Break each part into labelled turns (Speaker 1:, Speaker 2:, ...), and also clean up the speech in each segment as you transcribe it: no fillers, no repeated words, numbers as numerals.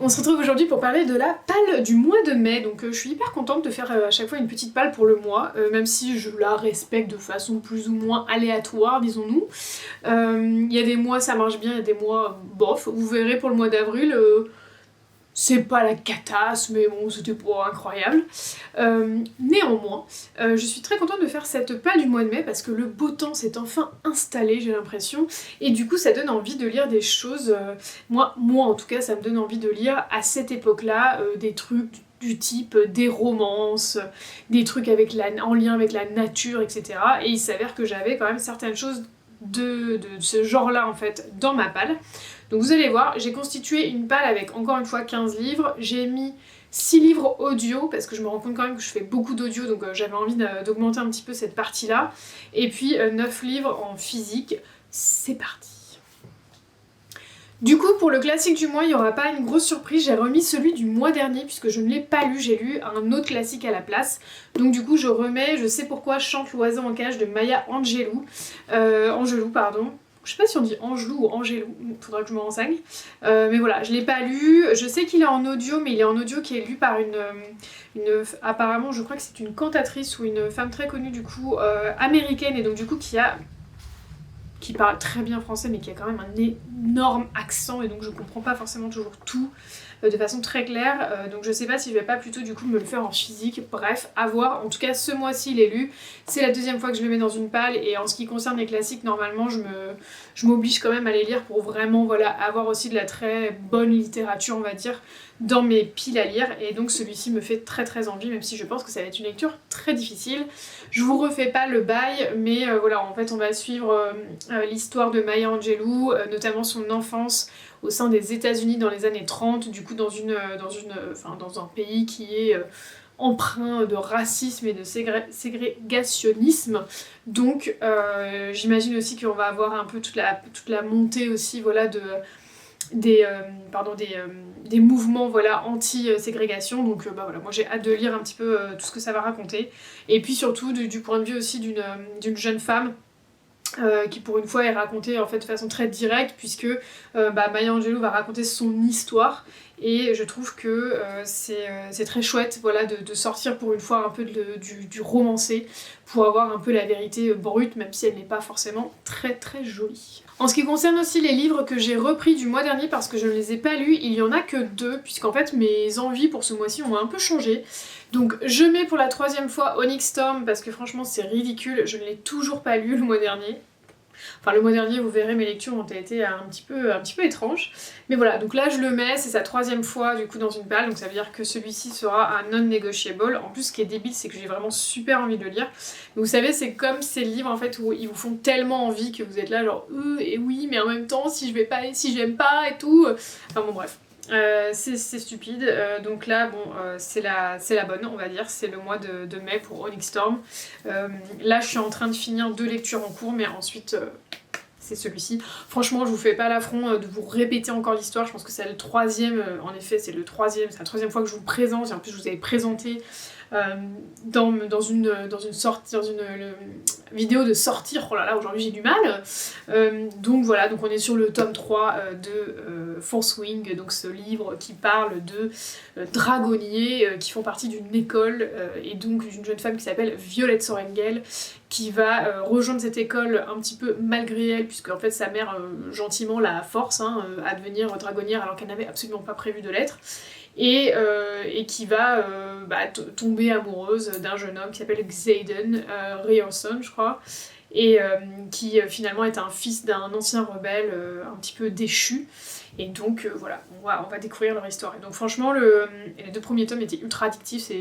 Speaker 1: on se retrouve aujourd'hui pour parler de la palle du mois de mai. Donc je suis hyper contente de faire à chaque fois une petite palle pour le mois, même si je la respecte de façon plus ou moins aléatoire, disons-nous. Il y a des mois ça marche bien, il y a des mois bof. Vous verrez pour le mois d'avril, c'est pas la catasse, mais bon, c'était pas incroyable. Néanmoins, je suis très contente de faire cette palle du mois de mai parce que le beau temps s'est enfin installé, j'ai l'impression, et du coup ça donne envie de lire des choses, moi en tout cas ça me donne envie de lire à cette époque-là des trucs du type des romances, des trucs en lien avec la nature, etc. Et il s'avère que j'avais quand même certaines choses de ce genre-là en fait dans ma palle. Donc vous allez voir, j'ai constitué une palle avec encore une fois 15 livres, j'ai mis 6 livres audio parce que je me rends compte quand même que je fais beaucoup d'audio, donc j'avais envie d'augmenter un petit peu cette partie-là, et puis 9 livres en physique. C'est parti. Du coup, pour le classique du mois, il n'y aura pas une grosse surprise, j'ai remis celui du mois dernier puisque je ne l'ai pas lu, j'ai lu un autre classique à la place. Donc du coup, je remets Je sais pourquoi chante l'oiseau en cage de Maya Angelou. Je sais pas si on dit Angelou ou Angelou, faudra que je me renseigne. Mais voilà, je l'ai pas lu. Je sais qu'il est en audio, mais il est en audio qui est lu par apparemment, je crois que c'est une cantatrice ou une femme très connue du coup, américaine, et donc du coup qui parle très bien français, mais qui a quand même un énorme accent, et donc je comprends pas forcément toujours tout de façon très claire, donc je sais pas si je vais pas plutôt du coup me le faire en physique, bref, à voir. En tout cas ce mois-ci il est lu, c'est la deuxième fois que je le mets dans une palle, et en ce qui concerne les classiques, normalement je m'oblige quand même à les lire pour vraiment voilà, avoir aussi de la très bonne littérature on va dire dans mes piles à lire, et donc celui-ci me fait très très envie, même si je pense que ça va être une lecture très difficile. Je vous refais pas le bail, mais voilà, en fait on va suivre l'histoire de Maya Angelou, notamment son enfance au sein des États-Unis dans les années 30, du coup dans un pays qui est empreint de racisme et de ségrégationnisme. Donc j'imagine aussi qu'on va avoir un peu toute la montée aussi voilà, des mouvements voilà, anti-ségrégation, donc bah, voilà, moi j'ai hâte de lire un petit peu tout ce que ça va raconter, et puis surtout du point de vue aussi d'une jeune femme qui pour une fois est racontée en fait de façon très directe, puisque Maya Angelou va raconter son histoire, et je trouve que c'est très chouette voilà, de sortir pour une fois un peu du romancé pour avoir un peu la vérité brute, même si elle n'est pas forcément très très jolie. En ce qui concerne aussi les livres que j'ai repris du mois dernier parce que je ne les ai pas lus, il y en a que 2, puisqu'en fait mes envies pour ce mois-ci ont un peu changé. Donc je mets pour la 3e fois Onyx Storm parce que franchement c'est ridicule, je ne l'ai toujours pas lu le mois dernier. Enfin le mois dernier vous verrez mes lectures ont été un petit peu étranges. Mais voilà, donc là je le mets, c'est sa 3e fois du coup dans une palle, donc ça veut dire que celui-ci sera un non-negotiable. En plus ce qui est débile c'est que j'ai vraiment super envie de le lire. Mais vous savez c'est comme ces livres en fait où ils vous font tellement envie que vous êtes là genre et oui mais en même temps si j'aime pas et tout. Enfin bon bref. C'est stupide, donc là bon c'est la bonne on va dire, c'est le mois de mai pour Onyx Storm. Là je suis en train de finir 2 lectures en cours, mais ensuite c'est celui-ci. Franchement je vous fais pas l'affront de vous répéter encore l'histoire, je pense que c'est le 3e, en effet c'est la 3e fois que je vous le présente, et en plus je vous avais présenté dans une vidéo de sortie. Oh là là, aujourd'hui j'ai du mal. Donc voilà, donc on est sur le tome 3 de Fourth Wing, donc ce livre qui parle de dragonniers qui font partie d'une école, et donc d'une jeune femme qui s'appelle Violette Sorengel, qui va rejoindre cette école un petit peu malgré elle, puisque en fait sa mère gentiment la force à devenir dragonnière alors qu'elle n'avait absolument pas prévu de l'être. Et qui va tomber amoureuse d'un jeune homme qui s'appelle Xaden Ryerson, je crois, et qui finalement est un fils d'un ancien rebelle un petit peu déchu. Et donc voilà, on va découvrir leur histoire. Et donc franchement, les 2 premiers tomes étaient ultra addictifs,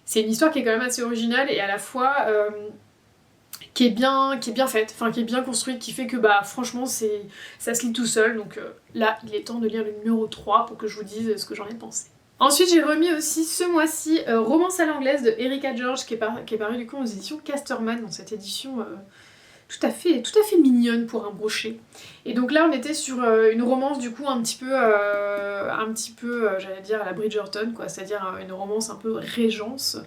Speaker 1: c'est une histoire qui est quand même assez originale, et à la fois qui est bien faite, enfin qui est bien construite, qui fait que bah franchement ça se lit tout seul, donc là il est temps de lire le numéro 3 pour que je vous dise ce que j'en ai pensé. Ensuite j'ai remis aussi ce mois-ci Romance à l'anglaise de Erika George qui est paru du coup aux éditions Casterman, dans cette édition tout à fait mignonne pour un brochet. Et donc là on était sur une romance du coup un petit peu j'allais dire à la Bridgerton quoi, c'est-à-dire une romance un peu régence,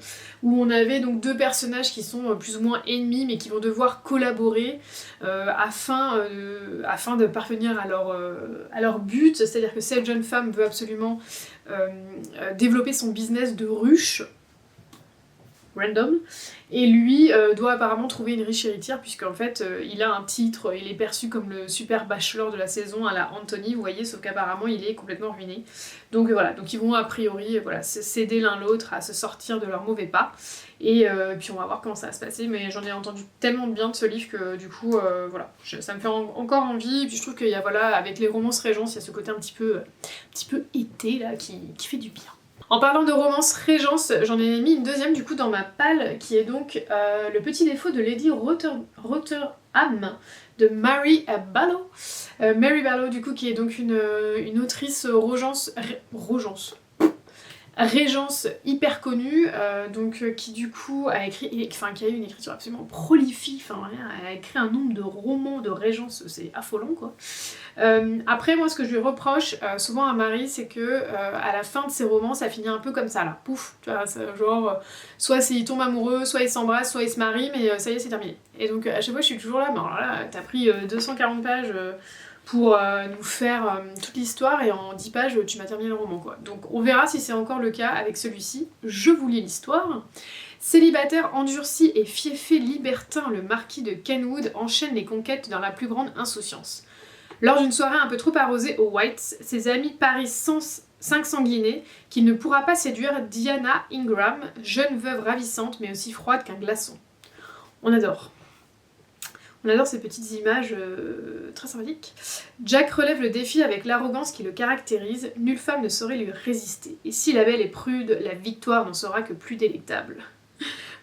Speaker 1: où on avait donc deux personnages qui sont plus ou moins ennemis mais qui vont devoir collaborer afin de parvenir à leur but, c'est-à-dire que cette jeune femme veut absolument développer son business de ruche, random, et lui doit apparemment trouver une riche héritière puisqu'en fait il a un titre, il est perçu comme le super bachelor de la saison à la Anthony, vous voyez, sauf qu'apparemment il est complètement ruiné. Donc voilà, donc ils vont a priori s'aider l'un l'autre à se sortir de leur mauvais pas, et puis on va voir comment ça va se passer, mais j'en ai entendu tellement de bien de ce livre que du coup voilà, ça me fait encore envie, et puis je trouve qu'il y a avec les romances Régence, il y a ce côté un petit peu été là qui fait du bien. En parlant de romance Régence, j'en ai mis une deuxième du coup dans ma palle qui est donc Le petit défaut de Lady Rotherham de Mary Barlow. Mary Barlow du coup qui est donc une autrice Régence hyper connue, qui du coup a écrit, qui a eu une écriture absolument prolifique, elle a écrit un nombre de romans de Régence, c'est affolant quoi. Après moi ce que je lui reproche souvent à Marie, c'est que à la fin de ses romans ça finit un peu comme ça là, pouf, tu vois, genre soit il tombe amoureux, soit il s'embrasse, soit il se marie, mais ça y est c'est terminé. Et donc à chaque fois je suis toujours là, mais alors là t'as pris 240 pages pour nous faire toute l'histoire et en 10 pages tu m'as terminé le roman quoi. Donc on verra si c'est encore le cas avec celui-ci. Je vous lis l'histoire. Célibataire endurci et fiefé libertin, le marquis de Kenwood enchaîne les conquêtes dans la plus grande insouciance. Lors d'une soirée un peu trop arrosée aux Whites, ses amis parient sanguinés qu'il ne pourra pas séduire Diana Ingram, jeune veuve ravissante mais aussi froide qu'un glaçon. On adore ces petites images très sympathiques. Jack relève le défi avec l'arrogance qui le caractérise, nulle femme ne saurait lui résister. Et si la belle est prude, la victoire n'en sera que plus délectable.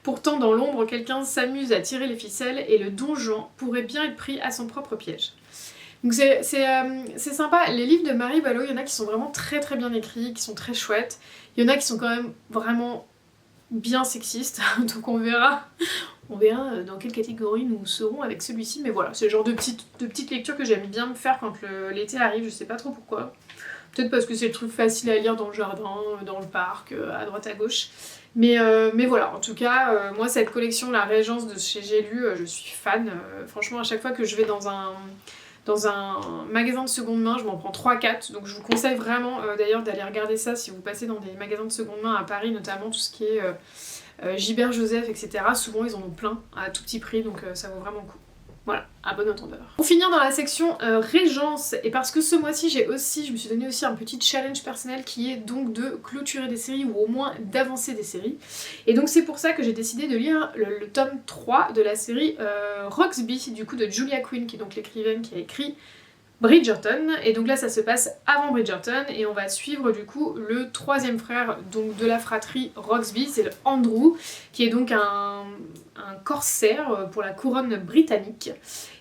Speaker 1: Pourtant, dans l'ombre, quelqu'un s'amuse à tirer les ficelles et le donjon pourrait bien être pris à son propre piège. Donc c'est sympa, les livres de Mary Barlow, il y en a qui sont vraiment très très bien écrits, qui sont très chouettes. Il y en a qui sont quand même vraiment bien sexistes, donc on verra dans quelle catégorie nous serons avec celui-ci, mais voilà, c'est le genre de petites lectures que j'aime bien me faire quand l'été arrive, je sais pas trop pourquoi. Peut-être parce que c'est le truc facile à lire dans le jardin, dans le parc, à droite à gauche. Mais voilà, en tout cas, moi cette collection, la Régence de chez J'ai lu, je suis fan. Franchement, à chaque fois que je vais dans un magasin de seconde main, je m'en prends 3-4, donc je vous conseille vraiment d'ailleurs d'aller regarder ça si vous passez dans des magasins de seconde main à Paris, notamment tout ce qui est Gilbert Joseph, etc. Souvent ils en ont plein à tout petit prix, donc ça vaut vraiment le coup. Voilà, à bon entendeur. Pour finir dans la section Régence, et parce que ce mois-ci je me suis donné aussi un petit challenge personnel qui est donc de clôturer des séries ou au moins d'avancer des séries. Et donc c'est pour ça que j'ai décidé de lire le tome 3 de la série Roxby, du coup de Julia Quinn, qui est donc l'écrivaine qui a écrit Bridgerton, et donc là ça se passe avant Bridgerton et on va suivre du coup le troisième frère donc de la fratrie Roxby, c'est le Andrew, qui est donc un corsaire pour la couronne britannique.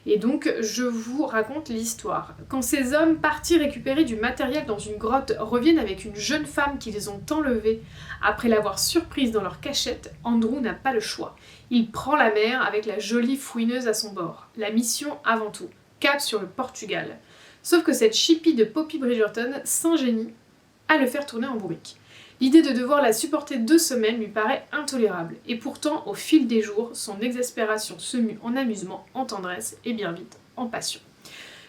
Speaker 1: Et donc je vous raconte l'histoire. Quand ces hommes partis récupérer du matériel dans une grotte reviennent avec une jeune femme qu'ils ont enlevée après l'avoir surprise dans leur cachette, Andrew n'a pas le choix. Il prend la mer avec la jolie fouineuse à son bord. La mission avant tout, cap sur le Portugal. Sauf que cette chippie de Poppy Bridgerton s'ingénie à le faire tourner en bourrique. L'idée de devoir la supporter 2 semaines lui paraît intolérable, et pourtant, au fil des jours, son exaspération se mue en amusement, en tendresse, et bien vite, en passion.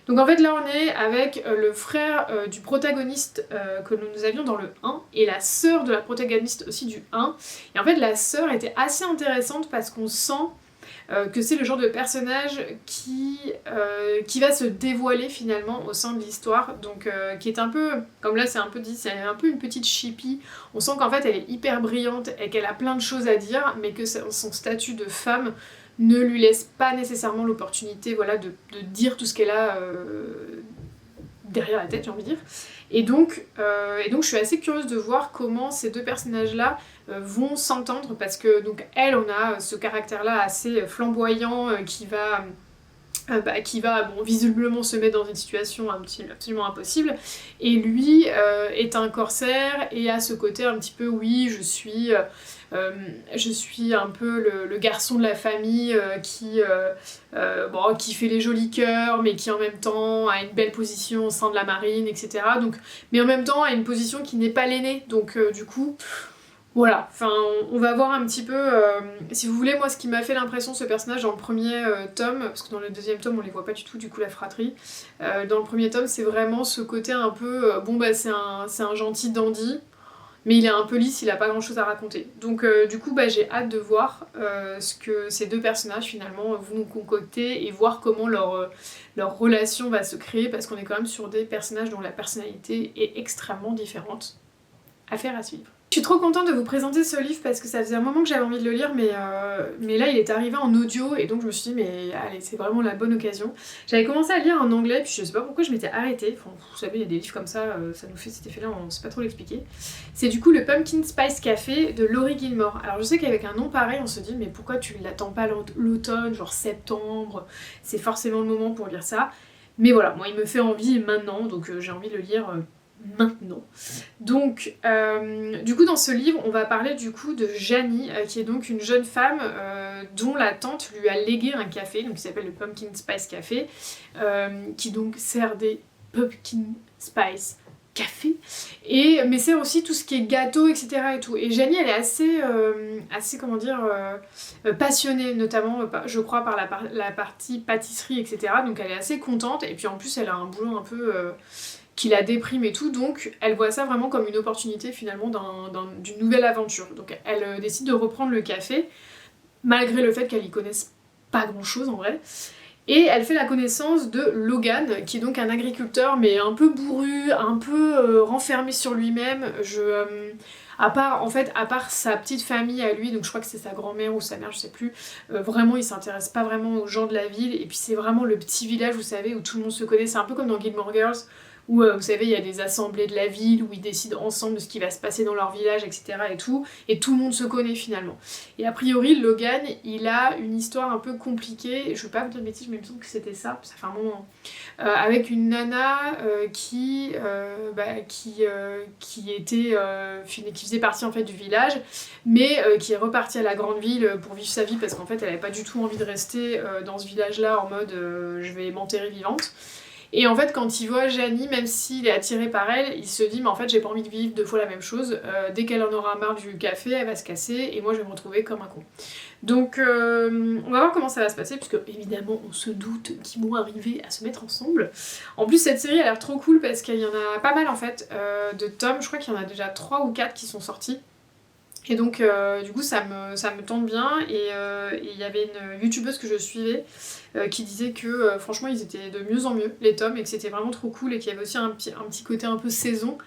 Speaker 1: Donc en fait là on est avec le frère du protagoniste que nous avions dans le 1, et la sœur de la protagoniste aussi du 1, et en fait la sœur était assez intéressante parce qu'on sent que c'est le genre de personnage qui va se dévoiler finalement au sein de l'histoire, donc qui est un peu, comme là c'est un peu dit, c'est un peu une petite chippie. On sent qu'en fait elle est hyper brillante et qu'elle a plein de choses à dire, mais que son statut de femme ne lui laisse pas nécessairement l'opportunité de dire tout ce qu'elle a derrière la tête, j'ai envie de dire. Et donc je suis assez curieuse de voir comment ces deux personnages-là vont s'entendre, parce que donc elle, on a ce caractère-là assez flamboyant qui va qui va bon, visiblement se mettre dans une situation absolument impossible, et lui est un corsaire et a ce côté un petit peu oui je suis un peu le garçon de la famille qui fait les jolis cœurs mais qui en même temps a une belle position au sein de la marine, etc. Donc, mais en même temps a une position qui n'est pas l'aîné, donc du coup voilà, enfin on va voir un petit peu, si vous voulez, moi ce qui m'a fait l'impression ce personnage dans le premier tome, parce que dans le deuxième tome on les voit pas du tout du coup la fratrie, dans le premier tome c'est vraiment ce côté un peu, bon bah c'est un gentil dandy, mais il est un peu lisse, il a pas grand chose à raconter. Donc du coup bah, j'ai hâte de voir ce que ces deux personnages finalement vont nous concocter et voir comment leur relation va se créer, parce qu'on est quand même sur des personnages dont la personnalité est extrêmement différente. Affaire à suivre. Je suis trop contente de vous présenter ce livre parce que ça faisait un moment que j'avais envie de le lire, mais là il est arrivé en audio et donc je me suis dit mais allez, c'est vraiment la bonne occasion. J'avais commencé à lire en anglais puis je sais pas pourquoi je m'étais arrêtée, enfin vous savez il y a des livres comme ça, ça nous fait cet effet là, on sait pas trop l'expliquer. C'est du coup le Pumpkin Spice Café de Laurie Gilmore. Alors je sais qu'avec un nom pareil on se dit mais pourquoi tu l'attends pas l'automne, genre septembre, c'est forcément le moment pour lire ça. Mais voilà, moi il me fait envie maintenant donc j'ai envie de le lire maintenant. Donc, du coup, dans ce livre, on va parler du coup de Janie, qui est donc une jeune femme dont la tante lui a légué un café, donc qui s'appelle le Pumpkin Spice Café, qui donc sert des Pumpkin Spice Café, mais sert aussi tout ce qui est gâteau, etc. et tout. Et Janie, elle est assez comment dire, passionnée, notamment, je crois, par la partie pâtisserie, etc. Donc elle est assez contente, et puis en plus, elle a un boulot un peu qui la déprime et tout, donc elle voit ça vraiment comme une opportunité finalement d'une nouvelle aventure. Donc elle décide de reprendre le café, malgré le fait qu'elle y connaisse pas grand chose en vrai. Et elle fait la connaissance de Logan, qui est donc un agriculteur, mais un peu bourru, un peu renfermé sur lui-même. À part sa petite famille à lui, donc je crois que c'est sa grand-mère ou sa mère, je sais plus, vraiment il s'intéresse pas vraiment aux gens de la ville, et puis c'est vraiment le petit village, vous savez, où tout le monde se connaît, c'est un peu comme dans Gilmore Girls, où vous savez il y a des assemblées de la ville où ils décident ensemble de ce qui va se passer dans leur village, etc. et tout le monde se connaît finalement. Et a priori Logan il a une histoire un peu compliquée, je veux pas vous dire de bêtises mais il me semble que c'était ça fait un moment, avec une nana qui faisait partie en fait du village, mais qui est repartie à la grande ville pour vivre sa vie parce qu'en fait elle avait pas du tout envie de rester dans ce village là en mode je vais m'enterrer vivante. Et en fait, quand il voit Janie, même s'il est attiré par elle, il se dit mais en fait j'ai pas envie de vivre deux fois la même chose, dès qu'elle en aura marre du café, elle va se casser et moi je vais me retrouver comme un con. Donc on va voir comment ça va se passer, puisque évidemment on se doute qu'ils vont arriver à se mettre ensemble. En plus cette série a l'air trop cool parce qu'il y en a pas mal en fait de tomes, je crois qu'il y en a déjà 3 ou 4 qui sont sortis. Et donc du coup ça me tente bien, et il y avait une youtubeuse que je suivais qui disait que franchement ils étaient de mieux en mieux les tomes et que c'était vraiment trop cool et qu'il y avait aussi un petit côté un peu saison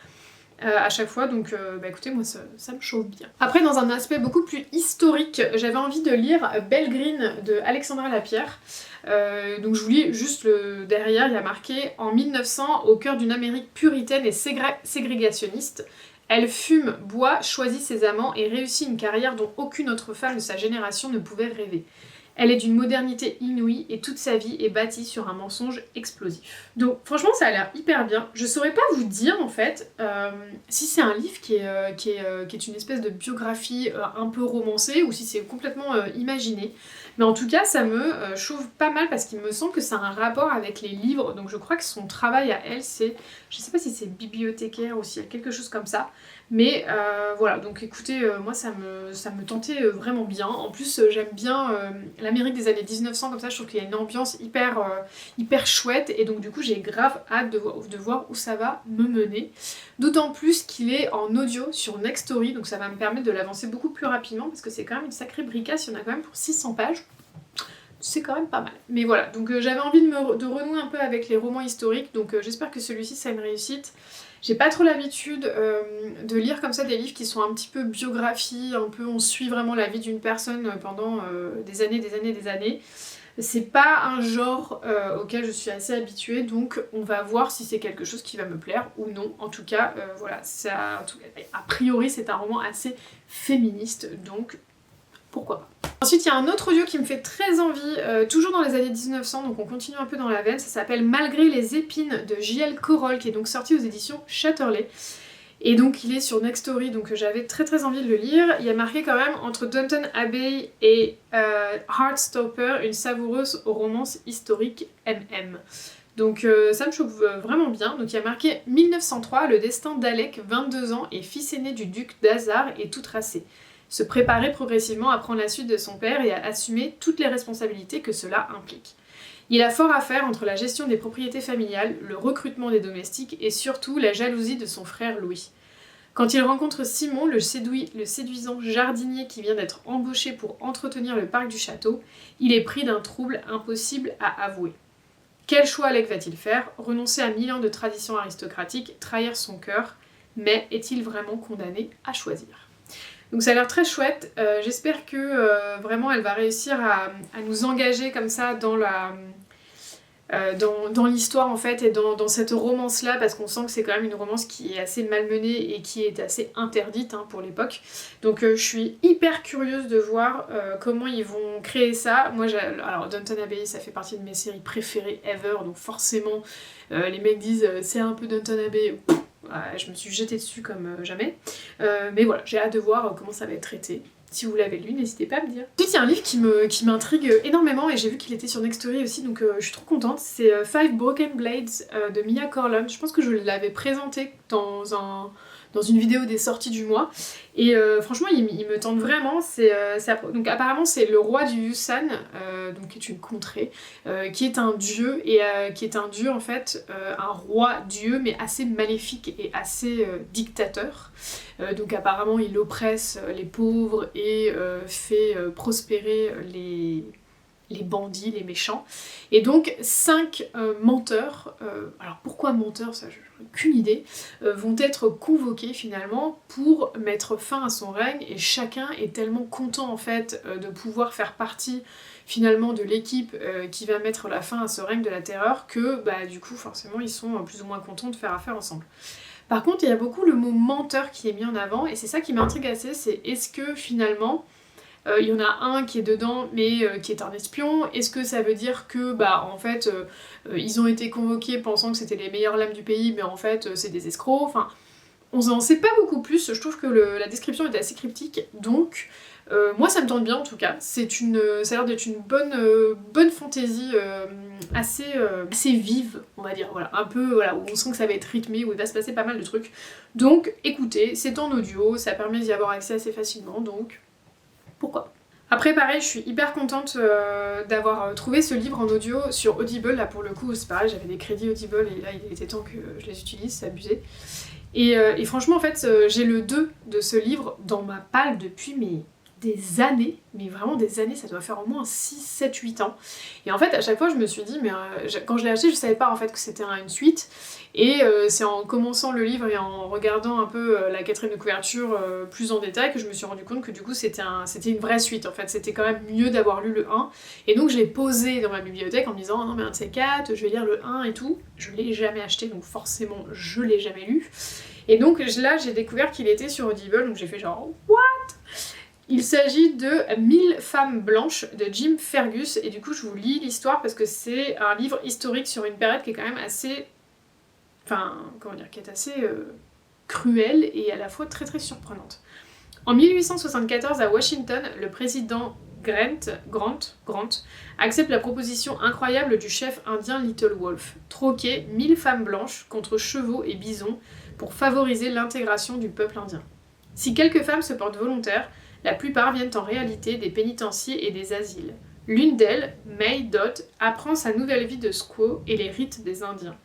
Speaker 1: à chaque fois, donc écoutez moi ça me chauffe bien. Après dans un aspect beaucoup plus historique, j'avais envie de lire Belle Green de Alexandra Lapierre. Donc je vous lis juste le derrière, il y a marqué « En 1900, au cœur d'une Amérique puritaine et ségrégationniste, elle fume, boit, choisit ses amants et réussit une carrière dont aucune autre femme de sa génération ne pouvait rêver. Elle est d'une modernité inouïe et toute sa vie est bâtie sur un mensonge explosif. » Donc franchement ça a l'air hyper bien. Je saurais pas vous dire en fait si c'est un livre qui est une espèce de biographie un peu romancée ou si c'est complètement imaginé. Mais en tout cas ça me chauffe pas mal parce qu'il me semble que ça a un rapport avec les livres. Donc je crois que son travail à elle c'est, je sais pas si c'est bibliothécaire ou s'il y a quelque chose comme ça. Mais voilà, donc écoutez, moi ça me tentait vraiment bien. En plus j'aime bien l'Amérique des années 1900 comme ça, je trouve qu'il y a une ambiance hyper chouette et donc du coup j'ai grave hâte de voir où ça va me mener. D'autant plus qu'il est en audio sur Nextory, donc ça va me permettre de l'avancer beaucoup plus rapidement parce que c'est quand même une sacrée bricasse, il y en a quand même pour 600 pages. C'est quand même pas mal. Mais voilà, donc j'avais envie de renouer un peu avec les romans historiques, donc j'espère que celui-ci ça a une réussite. J'ai pas trop l'habitude de lire comme ça des livres qui sont un petit peu biographie, un peu on suit vraiment la vie d'une personne pendant des années. C'est pas un genre auquel je suis assez habituée, donc on va voir si c'est quelque chose qui va me plaire ou non. En tout cas, voilà, a priori c'est un roman assez féministe, donc pourquoi pas. Ensuite, il y a un autre audio qui me fait très envie, toujours dans les années 1900, donc on continue un peu dans la veine, ça s'appelle Malgré les épines de J.L. Corol, qui est donc sorti aux éditions Chatterley. Et donc il est sur Nextory, donc j'avais très envie de le lire. Il y a marqué quand même entre Downton Abbey et Heartstopper, une savoureuse romance historique MM. Donc ça me chauffe vraiment bien. Donc il y a marqué 1903, le destin d'Alec, 22 ans, et fils aîné du duc d'Hazard, est tout tracé. Se préparer progressivement à prendre la suite de son père et à assumer toutes les responsabilités que cela implique. Il a fort à faire entre la gestion des propriétés familiales, le recrutement des domestiques et surtout la jalousie de son frère Louis. Quand il rencontre Simon, le séduisant jardinier qui vient d'être embauché pour entretenir le parc du château, il est pris d'un trouble impossible à avouer. Quel choix Alec va-t-il faire? Renoncer à 1000 ans de tradition aristocratique, trahir son cœur, mais est-il vraiment condamné à choisir? Donc ça a l'air très chouette, j'espère que vraiment elle va réussir à nous engager comme ça dans l'histoire en fait et dans cette romance là, parce qu'on sent que c'est quand même une romance qui est assez malmenée et qui est assez interdite pour l'époque. Donc je suis hyper curieuse de voir comment ils vont créer ça. Moi alors Downton Abbey ça fait partie de mes séries préférées ever, donc forcément les mecs disent c'est un peu Downton Abbey. Je me suis jetée dessus comme jamais. Mais voilà, j'ai hâte de voir comment ça va être traité. Si vous l'avez lu, n'hésitez pas à me dire. Ensuite, il y a un livre qui m'intrigue énormément et j'ai vu qu'il était sur Nextory aussi, donc je suis trop contente. C'est Five Broken Blades de Mia Corlund. Je pense que je l'avais présenté dans une vidéo des sorties du mois. Et franchement, il me tente vraiment. Donc apparemment, c'est le roi du Yusan, donc qui est une contrée, qui est un dieu, et qui est un dieu en fait, un roi dieu, mais assez maléfique et assez dictateur. Donc apparemment, il oppresse les pauvres et fait prospérer les bandits, les méchants. Et donc 5 menteurs, alors pourquoi menteurs, ça j'en ai aucune idée, vont être convoqués finalement pour mettre fin à son règne, et chacun est tellement content en fait de pouvoir faire partie finalement de l'équipe qui va mettre la fin à ce règne de la terreur que du coup forcément ils sont plus ou moins contents de faire affaire ensemble. Par contre il y a beaucoup le mot menteur qui est mis en avant, et c'est ça qui m'intrigue assez, c'est est-ce que finalement il y en a un qui est dedans mais qui est un espion? Est-ce que ça veut dire que en fait ils ont été convoqués pensant que c'était les meilleures lames du pays, mais en fait c'est des escrocs? Enfin, on n'en sait pas beaucoup plus, je trouve que la description est assez cryptique, donc moi ça me tente bien en tout cas. Ça a l'air d'être une bonne fantaisie assez vive, on va dire, voilà, un peu, voilà, où on sent que ça va être rythmé, où il va se passer pas mal de trucs. Donc écoutez, c'est en audio, ça permet d'y avoir accès assez facilement, donc pourquoi? Après pareil, je suis hyper contente d'avoir trouvé ce livre en audio sur Audible. Là pour le coup c'est pareil, j'avais des crédits Audible et là il était temps que je les utilise, c'est abusé. Et franchement en fait j'ai le 2 de ce livre dans ma palle depuis des années, mais vraiment des années, ça doit faire au moins 6, 7, 8 ans. Et en fait à chaque fois je me suis dit, mais quand je l'ai acheté je savais pas en fait que c'était une suite, et c'est en commençant le livre et en regardant un peu la quatrième de couverture plus en détail que je me suis rendu compte que du coup c'était une vraie suite en fait, c'était quand même mieux d'avoir lu le 1, et donc je l'ai posé dans ma bibliothèque en me disant non mais un de ces 4, je vais lire le 1 et tout. Je l'ai jamais acheté donc forcément je l'ai jamais lu, et donc là j'ai découvert qu'il était sur Audible, donc j'ai fait genre what? Il s'agit de 1000 femmes blanches de Jim Fergus, et du coup je vous lis l'histoire parce que c'est un livre historique sur une période qui est quand même assez... Enfin, comment dire, qui est assez cruelle et à la fois très surprenante. En 1874 à Washington, le président Grant accepte la proposition incroyable du chef indien Little Wolf, troquer 1000 femmes blanches contre chevaux et bisons pour favoriser l'intégration du peuple indien. Si quelques femmes se portent volontaires, la plupart viennent en réalité des pénitenciers et des asiles. L'une d'elles, May Dot, apprend sa nouvelle vie de squaw et les rites des Indiens.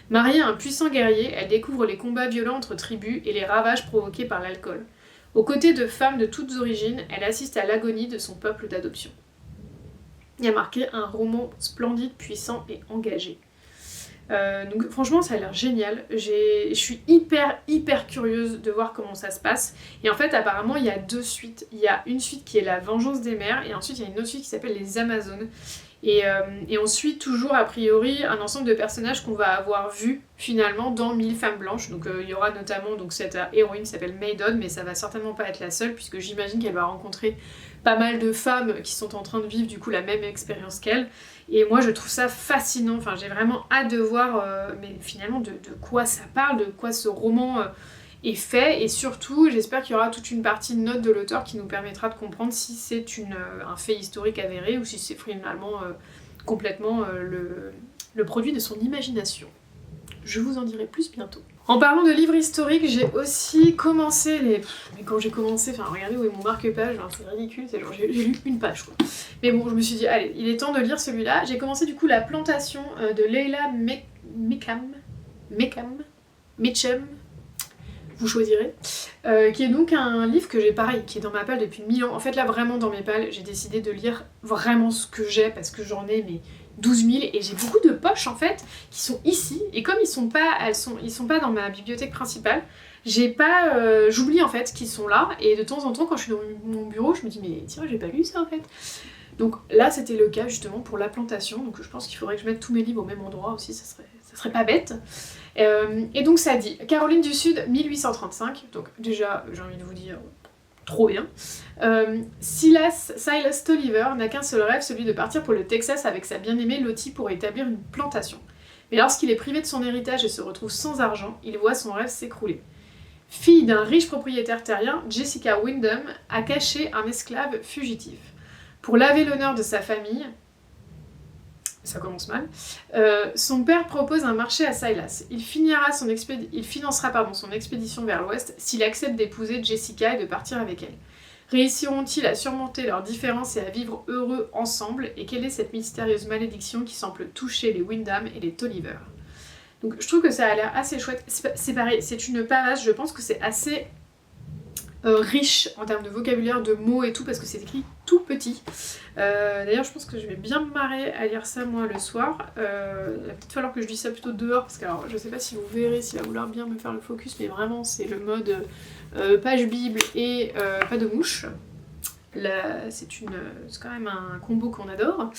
Speaker 1: Mariée à un puissant guerrier, elle découvre les combats violents entre tribus et les ravages provoqués par l'alcool. Aux côtés de femmes de toutes origines, elle assiste à l'agonie de son peuple d'adoption. Il y a marqué un roman splendide, puissant et engagé. Donc franchement ça a l'air génial, je suis hyper curieuse de voir comment ça se passe, et en fait apparemment il y a 2 suites, il y a une suite qui est La Vengeance des Mers, et ensuite il y a une autre suite qui s'appelle Les Amazones, Et on suit toujours a priori un ensemble de personnages qu'on va avoir vus finalement dans 1000 femmes blanches. Donc il y aura notamment donc, cette héroïne qui s'appelle Maidon, mais ça va certainement pas être la seule puisque j'imagine qu'elle va rencontrer pas mal de femmes qui sont en train de vivre du coup la même expérience qu'elle. Et moi je trouve ça fascinant, enfin j'ai vraiment hâte de voir mais finalement de quoi ça parle, de quoi ce roman est fait, et surtout j'espère qu'il y aura toute une partie de notes de l'auteur qui nous permettra de comprendre si c'est un fait historique avéré ou si c'est finalement complètement le produit de son imagination. Je vous en dirai plus bientôt. En parlant de livres historiques, j'ai aussi commencé Mais quand j'ai commencé, enfin regardez où est mon marque-page, hein, c'est ridicule, c'est genre j'ai lu une page quoi. Mais bon, je me suis dit, allez, il est temps de lire celui-là. J'ai commencé du coup La Plantation de Leila Mechem, vous choisirez, qui est donc un livre que j'ai pareil, qui est dans ma palle depuis 1000 ans. En fait là vraiment dans mes palles, j'ai décidé de lire vraiment ce que j'ai parce que j'en ai mais 12 000 et j'ai beaucoup de poches en fait qui sont ici et comme ils sont pas dans ma bibliothèque principale, j'oublie en fait qu'ils sont là et de temps en temps quand je suis dans mon bureau je me dis mais tiens j'ai pas lu ça en fait. Donc là c'était le cas justement pour La Plantation, donc je pense qu'il faudrait que je mette tous mes livres au même endroit aussi, ça serait pas bête. Et donc ça dit Caroline du Sud 1835, donc déjà j'ai envie de vous dire trop bien. Silas Tolliver n'a qu'un seul rêve, celui de partir pour le Texas avec sa bien-aimée Lottie pour établir une plantation. Mais lorsqu'il est privé de son héritage et se retrouve sans argent, il voit son rêve s'écrouler. Fille d'un riche propriétaire terrien, Jessica Wyndham a caché un esclave fugitif. Pour laver l'honneur de sa famille, ça commence mal, son père propose un marché à Silas. Il financera son expédition vers l'ouest s'il accepte d'épouser Jessica et de partir avec elle. Réussiront-ils à surmonter leurs différences et à vivre heureux ensemble? Et quelle est cette mystérieuse malédiction qui semble toucher les Wyndham et les Tolliver? Donc je trouve que ça a l'air assez chouette. C'est pareil, c'est une pavasse, je pense que c'est assez riche en termes de vocabulaire, de mots et tout, parce que c'est écrit tout petit. D'ailleurs, je pense que je vais bien me marrer à lire ça moi le soir. Il va peut-être falloir que je lise ça plutôt dehors, parce que alors, je sais pas si vous verrez, s'il va vouloir bien me faire le focus, mais vraiment c'est le mode page bible et pas de mouche. C'est quand même un combo qu'on adore.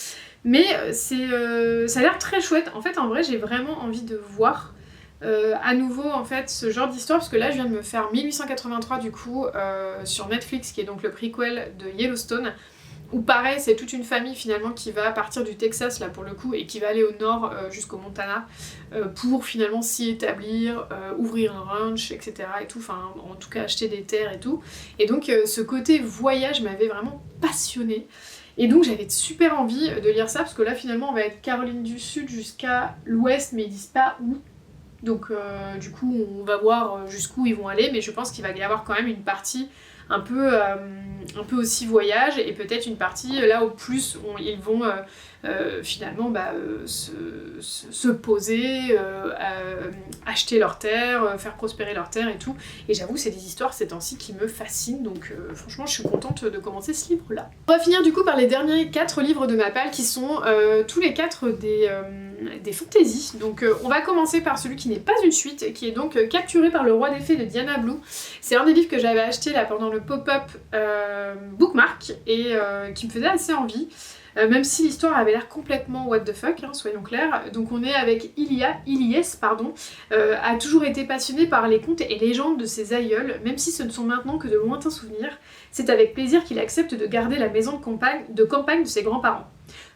Speaker 1: Mais ça a l'air très chouette. En fait, en vrai, j'ai vraiment envie de voir à nouveau en fait ce genre d'histoire, parce que là je viens de me faire 1883 du coup sur Netflix, qui est donc le prequel de Yellowstone, où pareil c'est toute une famille finalement qui va partir du Texas là pour le coup et qui va aller au nord jusqu'au Montana pour finalement s'y établir, ouvrir un ranch etc et tout, enfin en tout cas acheter des terres et tout, et donc ce côté voyage m'avait vraiment passionnée. Et donc j'avais super envie de lire ça, parce que là finalement on va être Caroline du Sud jusqu'à l'ouest, mais ils disent pas où. Donc du coup on va voir jusqu'où ils vont aller, mais je pense qu'il va y avoir quand même une partie un peu aussi voyage, et peut-être une partie là où plus ils vont finalement se poser, acheter leurs terres, faire prospérer leurs terres et tout. Et j'avoue c'est des histoires ces temps-ci qui me fascinent, donc franchement je suis contente de commencer ce livre-là. On va finir du coup par les derniers 4 livres de ma palle, qui sont tous les 4 des fantaisies. Donc on va commencer par celui qui n'est pas une suite, qui est donc Capturé par le roi des fées de Diana Blue. C'est un des livres que j'avais acheté là pendant le pop-up Bookmark et qui me faisait assez envie. Même si l'histoire avait l'air complètement what the fuck, hein, soyons clairs. Donc on est avec Ilyes, a toujours été passionné par les contes et légendes de ses aïeuls, même si ce ne sont maintenant que de lointains souvenirs. C'est avec plaisir qu'il accepte de garder la maison de campagne de ses grands-parents.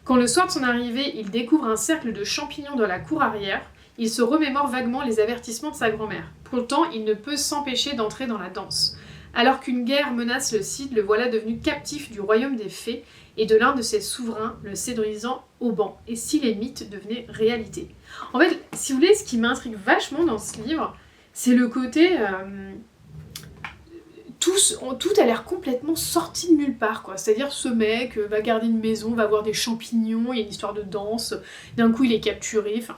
Speaker 1: Quand le soir de son arrivée, il découvre un cercle de champignons dans la cour arrière, il se remémore vaguement les avertissements de sa grand-mère. Pourtant, il ne peut s'empêcher d'entrer dans la danse. Alors qu'une guerre menace le Cid, le voilà devenu captif du royaume des fées et de l'un de ses souverains, le séduisant Auban. Et si les mythes devenaient réalité? En fait, si vous voulez, ce qui m'intrigue vachement dans ce livre, c'est le côté... tout a l'air complètement sorti de nulle part, quoi. C'est-à-dire ce mec va garder une maison, va voir des champignons, il y a une histoire de danse, d'un coup il est capturé, enfin...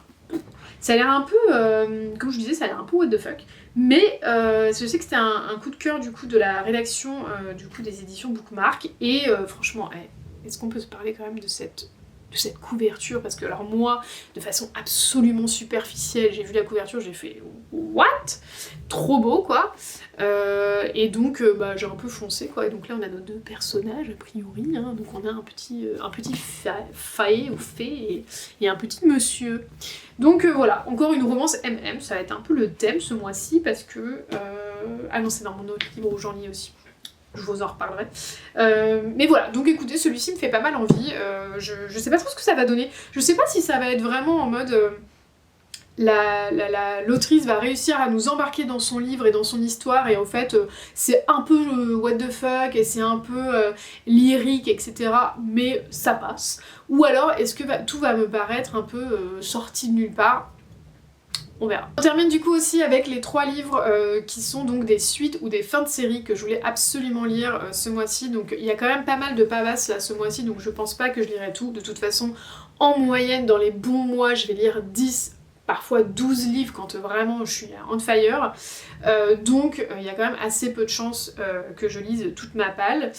Speaker 1: Ça a l'air un peu, comme je disais, ça a l'air un peu what the fuck. Mais je sais que c'était un coup de cœur du coup de la rédaction du coup des éditions Bookmark, et franchement, est-ce qu'on peut se parler quand même de cette cette couverture, parce que alors moi, de façon absolument superficielle, j'ai vu la couverture, j'ai fait what? Trop beau quoi. Et donc bah, j'ai un peu foncé quoi, et donc là on a nos deux personnages a priori, hein. Donc on a un petit faé ou fée et un petit monsieur. Donc voilà, encore une romance MM, ça va être un peu le thème ce mois-ci parce que... Ah non, c'est dans mon autre livre où j'en lis aussi. Je vous en reparlerai. Mais voilà, donc écoutez, celui-ci me fait pas mal envie. Je sais pas trop ce que ça va donner. Je sais pas si ça va être vraiment en mode... l'autrice va réussir à nous embarquer dans son livre et dans son histoire, et en fait c'est un peu what the fuck et c'est un peu lyrique, etc. Mais ça passe. Ou alors est-ce que tout va me paraître un peu sorti de nulle part? On verra. On termine du coup aussi avec les 3 livres qui sont donc des suites ou des fins de série que je voulais absolument lire ce mois-ci. Donc il y a quand même pas mal de pavasses là ce mois-ci, donc je pense pas que je lirai tout. De toute façon, en moyenne, dans les bons mois, je vais lire 10, parfois 12 livres quand vraiment je suis on fire. Donc il y a quand même assez peu de chances que je lise toute ma palle.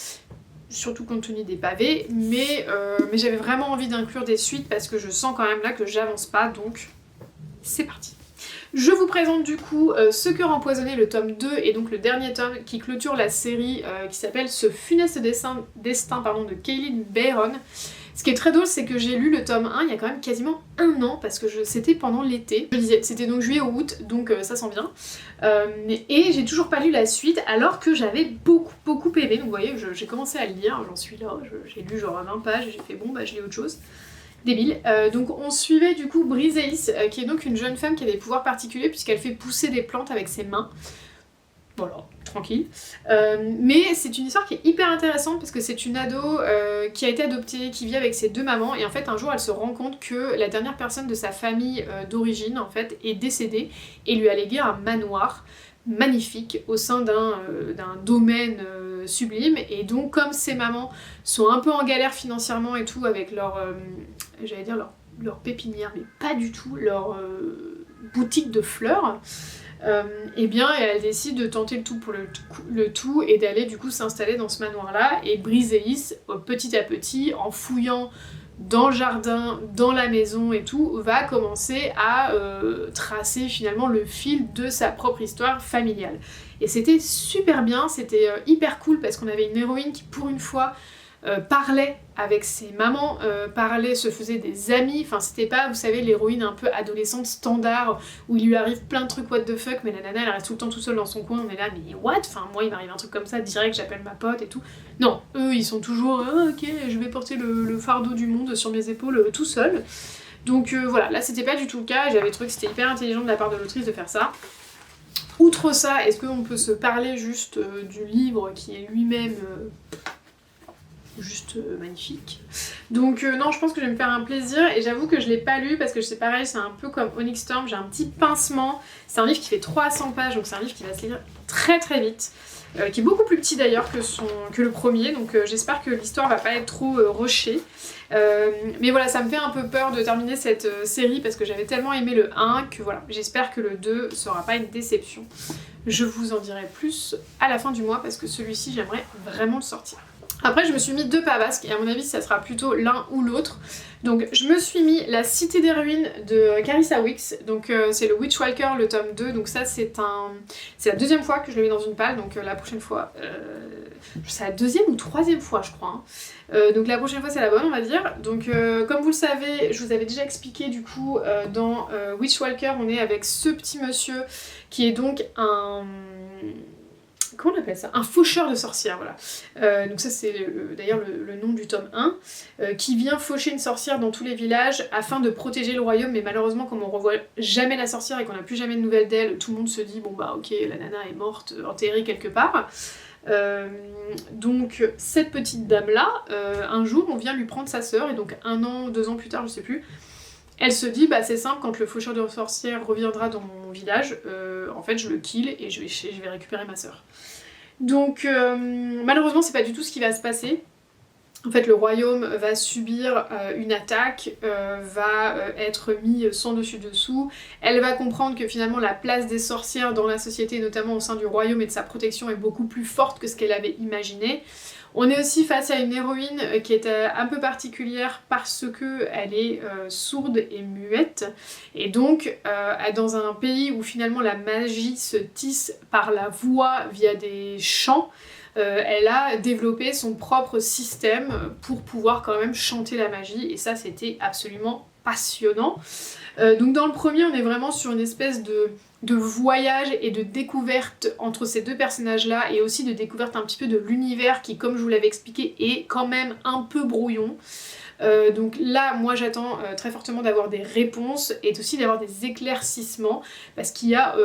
Speaker 1: Surtout compte tenu des pavés, mais j'avais vraiment envie d'inclure des suites parce que je sens quand même là que j'avance pas, donc c'est parti. Je vous présente du coup Ce cœur empoisonné, le tome 2, et donc le dernier tome qui clôture la série qui s'appelle Ce funeste destin de Kaylin Bayron. Ce qui est très drôle, c'est que j'ai lu le tome 1 il y a quand même quasiment un an, parce que c'était pendant l'été. Je disais, c'était donc juillet ou août, donc ça sent bien. Et j'ai toujours pas lu la suite, alors que j'avais beaucoup aimé. Donc vous voyez, j'ai commencé à le lire, j'en suis là, j'ai lu genre 20 pages, et j'ai fait bon bah je lis autre chose. Débile. Donc on suivait du coup Briseis, qui est donc une jeune femme qui a des pouvoirs particuliers puisqu'elle fait pousser des plantes avec ses mains. Voilà, tranquille. Mais c'est une histoire qui est hyper intéressante parce que c'est une ado qui a été adoptée, qui vit avec ses 2 mamans, et en fait un jour elle se rend compte que la dernière personne de sa famille d'origine en fait est décédée et lui a légué un manoir magnifique au sein d'un domaine sublime, et donc comme ses mamans sont un peu en galère financièrement et tout avec leur j'allais dire leur pépinière, mais pas du tout, leur boutique de fleurs, et bien elle décide de tenter le tout pour le tout et d'aller du coup s'installer dans ce manoir là. Et Briseis, petit à petit, en fouillant dans le jardin, dans la maison et tout, va commencer à tracer finalement le fil de sa propre histoire familiale. Et c'était super bien, c'était hyper cool parce qu'on avait une héroïne qui pour une fois parlait avec ses mamans, se faisait des amis, enfin c'était pas, vous savez, l'héroïne un peu adolescente standard où il lui arrive plein de trucs what the fuck, mais la nana elle reste tout le temps toute seule dans son coin, on est là mais what, enfin moi il m'arrive un truc comme ça, direct j'appelle ma pote et tout. Non, eux ils sont toujours ok, je vais porter le fardeau du monde sur mes épaules tout seul. Donc voilà, là c'était pas du tout le cas, j'avais trouvé que c'était hyper intelligent de la part de l'autrice de faire ça. Outre ça, est-ce qu'on peut se parler juste du livre qui est lui-même juste magnifique. Donc non, je pense que je vais me faire un plaisir, et j'avoue que je l'ai pas lu parce que c'est pareil, c'est un peu comme Onyx Storm, j'ai un petit pincement. C'est un livre qui fait 300 pages, donc c'est un livre qui va se lire très très vite, qui est beaucoup plus petit d'ailleurs que le premier, donc j'espère que l'histoire va pas être trop rushée. Mais voilà, ça me fait un peu peur de terminer cette série parce que j'avais tellement aimé le 1 que voilà, j'espère que le 2 sera pas une déception. Je vous en dirai plus à la fin du mois parce que celui-ci j'aimerais vraiment le sortir. Après je me suis mis 2 pavasques et à mon avis ça sera plutôt l'un ou l'autre. Donc je me suis mis La Cité des Ruines de Carissa Wicks, donc c'est le Witchwalker, le tome 2, donc ça c'est la 2e fois que je le mets dans une palle, donc la prochaine fois, c'est la 2e ou 3e fois je crois, hein. Donc la prochaine fois c'est la bonne on va dire. Donc comme vous le savez, je vous avais déjà expliqué du coup dans Witchwalker, on est avec ce petit monsieur qui est donc un... Comment on appelle ça? Un faucheur de sorcières, voilà. Donc ça c'est d'ailleurs le nom du tome 1, qui vient faucher une sorcière dans tous les villages afin de protéger le royaume, mais malheureusement comme on revoit jamais la sorcière et qu'on n'a plus jamais de nouvelles d'elle, tout le monde se dit bon bah ok, la nana est morte, enterrée quelque part. Donc cette petite dame là, un jour on vient lui prendre sa sœur, et donc 1 an, 2 ans plus tard, je sais plus, elle se dit bah c'est simple, quand le faucheur de sorcières reviendra dans mon village, en fait je le kill et je vais récupérer ma sœur. Donc malheureusement c'est pas du tout ce qui va se passer. En fait le royaume va subir une attaque, va être mis sans dessus dessous. Elle va comprendre que finalement la place des sorcières dans la société, notamment au sein du royaume et de sa protection, est beaucoup plus forte que ce qu'elle avait imaginé. On est aussi face à une héroïne qui est un peu particulière parce que elle est sourde et muette, et donc dans un pays où finalement la magie se tisse par la voix via des chants, elle a développé son propre système pour pouvoir quand même chanter la magie, et ça c'était absolument passionnant. Donc dans le premier, on est vraiment sur une espèce de voyage et de découverte entre ces deux personnages-là, et aussi de découverte un petit peu de l'univers qui, comme je vous l'avais expliqué, est quand même un peu brouillon. Donc là, moi j'attends très fortement d'avoir des réponses et aussi d'avoir des éclaircissements, parce qu'il y a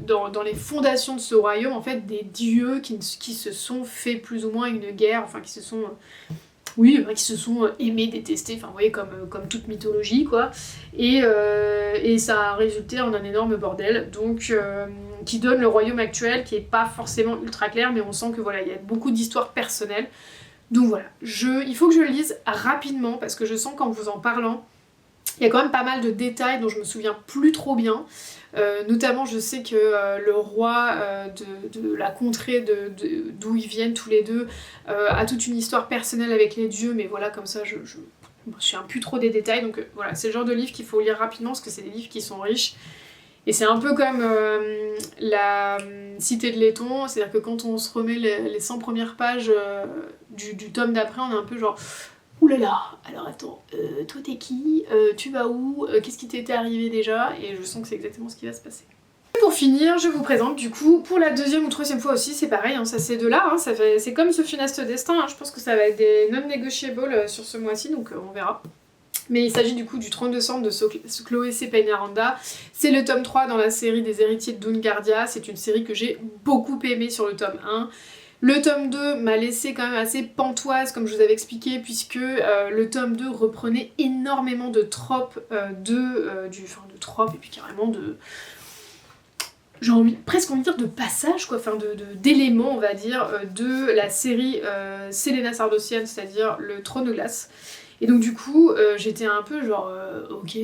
Speaker 1: dans les fondations de ce royaume en fait des dieux qui se sont fait plus ou moins une guerre, enfin qui se sont... qui se sont aimés, détestés, enfin vous voyez, comme toute mythologie quoi. Et ça a résulté en un énorme bordel, donc qui donne le royaume actuel qui est pas forcément ultra clair, mais on sent que voilà, il y a beaucoup d'histoires personnelles. Donc voilà, il faut que je le lise rapidement parce que je sens qu'en vous en parlant, il y a quand même pas mal de détails dont je me souviens plus trop bien. Notamment je sais que le roi de la contrée d'où ils viennent tous les deux a toute une histoire personnelle avec les dieux, mais voilà, comme ça je me souviens plus trop des détails, donc voilà, c'est le genre de livre qu'il faut lire rapidement parce que c'est des livres qui sont riches. Et c'est un peu comme la Cité de Laiton, c'est-à-dire que quand on se remet les 100 premières pages du tome d'après, on est un peu genre ouh là là, alors attends, toi t'es qui, tu vas où, qu'est-ce qui t'était arrivé déjà, et je sens que c'est exactement ce qui va se passer. Pour finir, je vous présente du coup, pour la deuxième ou troisième fois aussi, c'est pareil, hein, ça c'est de là, hein, c'est comme ce funeste destin, hein, je pense que ça va être des non-negotiables sur ce mois-ci, donc on verra. Mais il s'agit du coup du Trône de Sang de Chloé C. Peñaranda. C'est le tome 3 dans la série des héritiers de Doungardia. C'est une série que j'ai beaucoup aimée sur le tome 1. Le tome 2 m'a laissé quand même assez pantoise, comme je vous avais expliqué, puisque le tome 2 reprenait énormément de tropes, de tropes et puis carrément de... J'ai presque envie de dire de passage, quoi, enfin d'éléments, on va dire, de la série Célena Sardociane, c'est-à-dire le Trône de Glace. Et donc du coup, j'étais un peu genre, ok,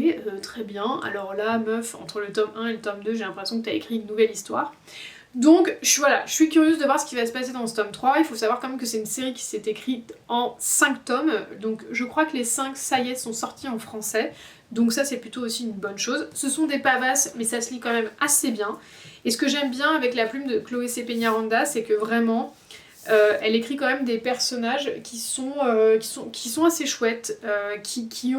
Speaker 1: très bien, alors là, meuf, entre le tome 1 et le tome 2, j'ai l'impression que t'as écrit une nouvelle histoire. Donc je suis curieuse de voir ce qui va se passer dans ce tome 3, il faut savoir quand même que c'est une série qui s'est écrite en 5 tomes, donc je crois que les 5, ça y est, sont sortis en français, donc ça c'est plutôt aussi une bonne chose. Ce sont des pavasses, mais ça se lit quand même assez bien, et ce que j'aime bien avec la plume de Chloé C. Peñaranda, c'est que vraiment... elle écrit quand même des personnages qui sont assez chouettes, qui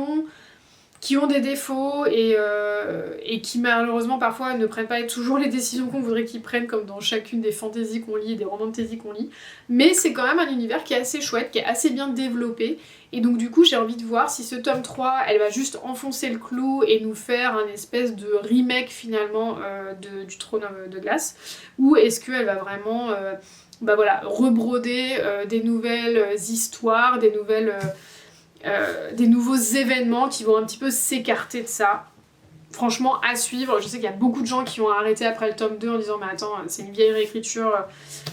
Speaker 1: ont des défauts et qui malheureusement parfois ne prennent pas toujours les décisions qu'on voudrait qu'ils prennent, comme dans chacune des fantaisies qu'on lit et des romans de fantasy qu'on lit. Mais c'est quand même un univers qui est assez chouette, qui est assez bien développé, et donc du coup j'ai envie de voir si ce tome 3, elle va juste enfoncer le clou et nous faire un espèce de remake finalement du Trône de Glace, ou est-ce qu'elle va vraiment... rebroder des nouvelles histoires, des nouveaux événements qui vont un petit peu s'écarter de ça. Franchement, à suivre. Je sais qu'il y a beaucoup de gens qui ont arrêté après le tome 2 en disant mais attends, c'est une vieille réécriture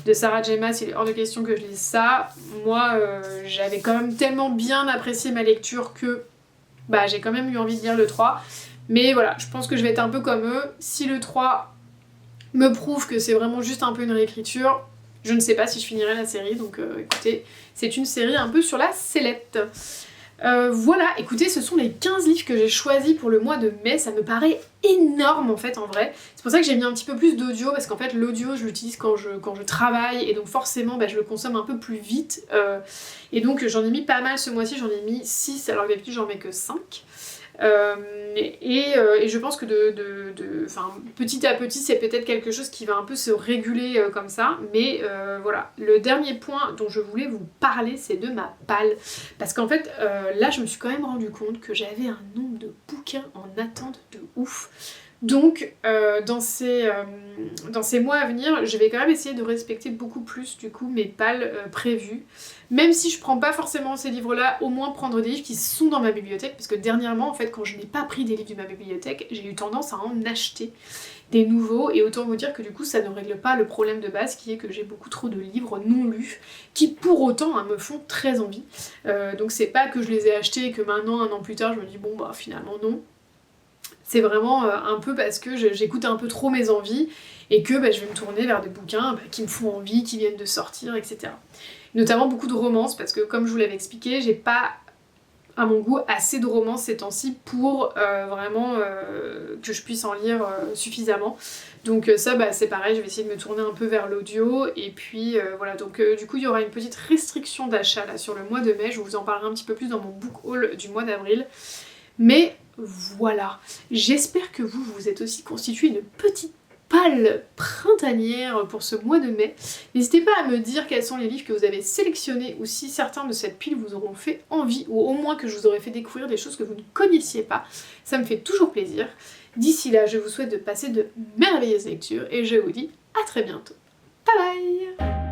Speaker 1: de Sarah J. Maas, il est hors de question que je lise ça. Moi, j'avais quand même tellement bien apprécié ma lecture que j'ai quand même eu envie de lire le 3. Mais voilà, je pense que je vais être un peu comme eux. Si le 3 me prouve que c'est vraiment juste un peu une réécriture, je ne sais pas si je finirai la série, donc écoutez, c'est une série un peu sur la sellette. Voilà, écoutez, ce sont les 15 livres que j'ai choisis pour le mois de mai, ça me paraît énorme en fait en vrai. C'est pour ça que j'ai mis un petit peu plus d'audio, parce qu'en fait l'audio je l'utilise quand je travaille, et donc forcément je le consomme un peu plus vite. Et donc j'en ai mis pas mal ce mois-ci, j'en ai mis 6 alors que d'habitude j'en mets que 5. Et je pense que petit à petit c'est peut-être quelque chose qui va un peu se réguler comme ça, mais voilà. Le dernier point dont je voulais vous parler, c'est de ma palle, parce qu'en fait là je me suis quand même rendu compte que j'avais un nombre de bouquins en attente de ouf. Donc dans ces mois à venir, je vais quand même essayer de respecter beaucoup plus du coup mes palles prévues. Même si je prends pas forcément ces livres-là, au moins prendre des livres qui sont dans ma bibliothèque, parce que dernièrement, en fait, quand je n'ai pas pris des livres de ma bibliothèque, j'ai eu tendance à en acheter des nouveaux, et autant vous dire que du coup ça ne règle pas le problème de base qui est que j'ai beaucoup trop de livres non lus, qui pour autant me font très envie. Donc c'est pas que je les ai achetés et que maintenant, un an plus tard, je me dis bon finalement non. c'est vraiment un peu parce que j'écoute un peu trop mes envies et que je vais me tourner vers des bouquins qui me font envie, qui viennent de sortir, etc. Notamment beaucoup de romances, parce que comme je vous l'avais expliqué, j'ai pas à mon goût assez de romances ces temps-ci pour vraiment que je puisse en lire suffisamment. Donc ça c'est pareil, je vais essayer de me tourner un peu vers l'audio et puis voilà, donc du coup il y aura une petite restriction d'achat là sur le mois de mai, je vous en parlerai un petit peu plus dans mon book haul du mois d'avril. Mais voilà, j'espère que vous êtes aussi constitué une petite pâle printanière pour ce mois de mai. N'hésitez pas à me dire quels sont les livres que vous avez sélectionnés ou si certains de cette pile vous auront fait envie ou au moins que je vous aurais fait découvrir des choses que vous ne connaissiez pas. Ça me fait toujours plaisir. D'ici là, je vous souhaite de passer de merveilleuses lectures et je vous dis à très bientôt. Bye bye!